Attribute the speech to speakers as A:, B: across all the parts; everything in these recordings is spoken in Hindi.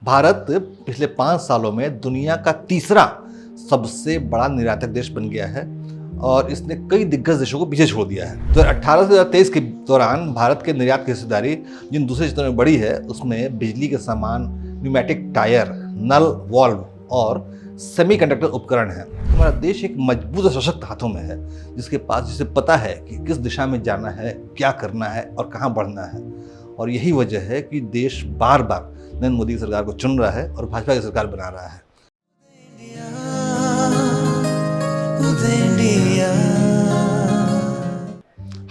A: भारत पिछले 5 सालों में दुनिया का तीसरा सबसे बड़ा निर्यातक देश बन गया है और इसने कई दिग्गज देशों को पीछे छोड़ दिया है। 2018 से 2023 के दौरान भारत के निर्यात की हिस्सेदारी जिन दूसरे क्षेत्रों में बढ़ी है उसमें बिजली के सामान, न्यूमेटिक टायर, नल, वाल्व और सेमीकंडक्टर उपकरण है। हमारा देश एक मजबूत और सशक्त हाथों में है जिसे पता है कि किस दिशा में जाना है, क्या करना है और कहाँ बढ़ना है। और यही वजह है कि देश बार बार नरेंद्र मोदी की सरकार को चुन रहा है और भाजपा की सरकार बना रहा है।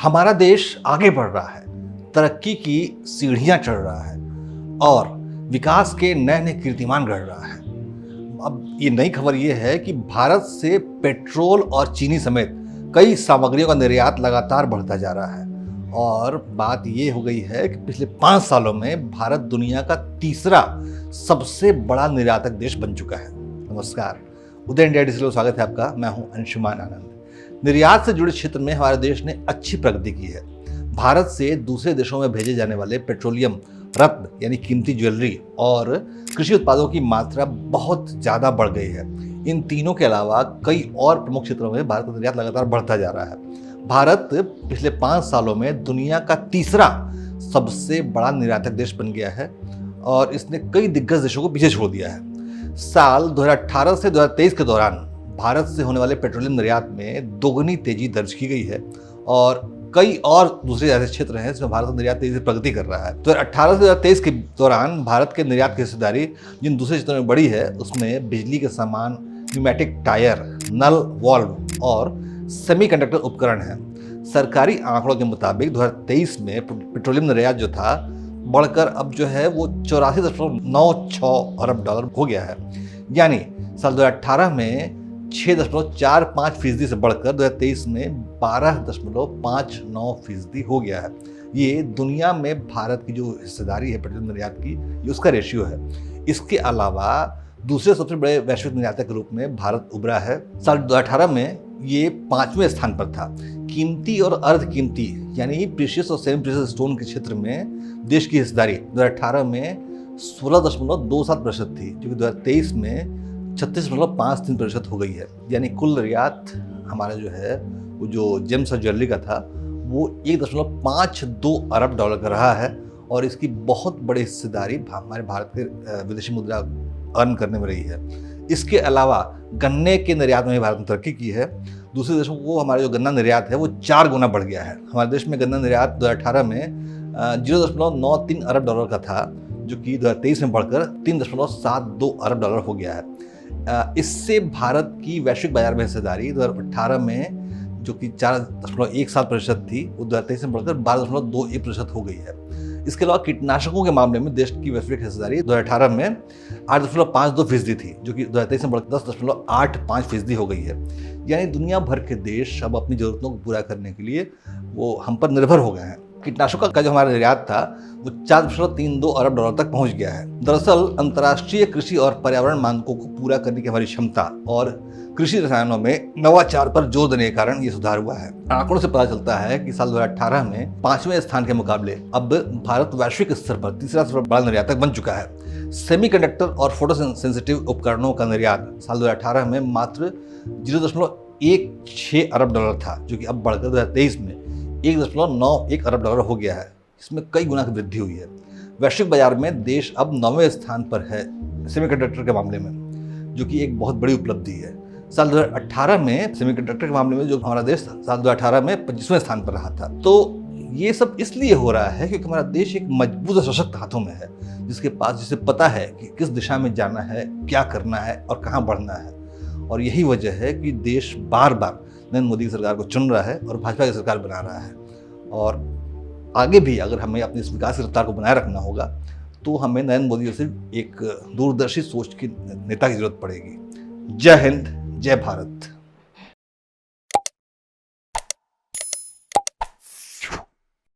A: हमारा देश आगे बढ़ रहा है, तरक्की की सीढ़ियां चढ़ रहा है और विकास के नए नए कीर्तिमान गढ़ रहा है। अब ये नई खबर ये है कि भारत से पेट्रोल और चीनी समेत कई सामग्रियों का निर्यात लगातार बढ़ता जा रहा है और बात ये हो गई है कि पिछले 5 सालों में भारत दुनिया का तीसरा सबसे बड़ा निर्यातक देश बन चुका है। नमस्कार, उदय इंडिया डिजिटल में स्वागत है आपका। मैं हूं अंशुमान आनंद। निर्यात से जुड़े क्षेत्र में हमारे देश ने अच्छी प्रगति की है। भारत से दूसरे देशों में भेजे जाने वाले पेट्रोलियम, रत्न यानी कीमती ज्वेलरी और कृषि उत्पादों की मात्रा बहुत ज़्यादा बढ़ गई है। इन तीनों के अलावा कई और प्रमुख क्षेत्रों में भारत का निर्यात लगातार बढ़ता जा रहा है। भारत पिछले 5 सालों में दुनिया का तीसरा सबसे बड़ा निर्यातक देश बन गया है और इसने कई दिग्गज देशों को पीछे छोड़ दिया है। साल 2018 से 2023 के दौरान भारत से होने वाले पेट्रोलियम निर्यात में दोगुनी तेजी दर्ज की गई है और कई और दूसरे ऐसे क्षेत्र हैं जिसमें भारत का निर्यात तेजी से प्रगति कर रहा है। 2018 से 2023 के दौरान भारत के निर्यात की हिस्सेदारी जिन दूसरे क्षेत्रों में बढ़ी है उसमें बिजली के सामान, न्यूमेटिक टायर, नल, वाल्व और सेमीकंडक्टर उपकरण है। सरकारी आंकड़ों के मुताबिक 2023 में पेट्रोलियम निर्यात जो था बढ़कर अब जो है वो 84.96 अरब डॉलर हो गया है। यानी साल 2018 में 6.45% से बढ़कर 2023 में 12.59% हो गया है। ये दुनिया में भारत की जो हिस्सेदारी है पेट्रोलियम निर्यात की, ये उसका रेशियो है। इसके अलावा दूसरे सबसे बड़े वैश्विक निर्यातक के रूप में भारत उभरा है। साल 2018 में ये 5वें स्थान पर था। कीमती और अर्ध कीमती यानी प्रीशियस और सेमी प्रीशियस स्टोन के क्षेत्र में देश की हिस्सेदारी 2018 में 16.27% थी, जो कि 2023 में 36.53% हो गई है। यानी कुल निर्यात हमारा जो है वो जो जेम्स और ज्वेलरी का था वो 1.52 अरब डॉलर का रहा है और इसकी बहुत बड़ी हिस्सेदारी हमारे भारत के विदेशी मुद्रा अर्न करने में रही है। इसके अलावा गन्ने के निर्यात में भी भारत ने तरक्की की है। दूसरे देशों को हमारा जो गन्ना निर्यात है वो 4 गुना बढ़ गया है। हमारे देश में गन्ना निर्यात 2018 में 0.93 अरब डॉलर का था, जो कि 2023 में बढ़कर 3.72 अरब डॉलर हो गया है। इससे भारत की वैश्विक बाजार में हिस्सेदारी 2018 में जो कि 4.17% थी वो 2023 में बढ़कर 12.21% हो गई है। इसके अलावा कीटनाशकों के मामले में देश की वैश्विक हिस्सेदारी 2018 में 8.52% थी, जो कि 2023 में बढ़कर 10.85% हो गई है। यानी दुनिया भर के देश अब अपनी ज़रूरतों को पूरा करने के लिए वो हम पर निर्भर हो गए हैं। कीटनाशकों का जो हमारा निर्यात था वो 4.32 अरब डॉलर तक पहुंच गया है। दरअसल अंतर्राष्ट्रीय कृषि और पर्यावरण मानकों को पूरा करने की हमारी क्षमता और कृषि रसायनों में नवाचार पर जोर देने के कारण ये सुधार हुआ है। आंकड़ों से पता चलता है कि साल 2018 में 5वें स्थान के मुकाबले अब भारत वैश्विक स्तर पर तीसरा सबसे बड़ा निर्यातक बन चुका है। सेमीकंडक्टर और फोटो सेंसिटिव उपकरणों का निर्यात साल 2018 में मात्र 0.16 अरब डॉलर था, जो कि अब बढ़कर 2023 में 1.91 अरब डॉलर हो गया है। इसमें कई गुना की वृद्धि हुई है। वैश्विक बाजार में देश अब 9वें स्थान पर है सेमीकंडक्टर के मामले में, जो कि एक बहुत बड़ी उपलब्धि है। साल 2018 में सेमीकंडक्टर के मामले में जो हमारा देश साल 2018 में 25वें स्थान पर रहा था। तो ये सब इसलिए हो रहा है क्योंकि हमारा देश एक मजबूत और सशक्त हाथों में है जिसे पता है कि किस दिशा में जाना है, क्या करना है और कहाँ बढ़ना है। और यही वजह है कि देश बार बार नरेंद्र मोदी की सरकार को चुन रहा है और भाजपा की सरकार बना रहा है। और आगे भी अगर हमें अपनी इस विकास की रफ्तार को बनाए रखना होगा तो हमें नरेंद्र मोदी से एक दूरदर्शी सोच के नेता की जरूरत पड़ेगी। जय हिंद, जय भारत।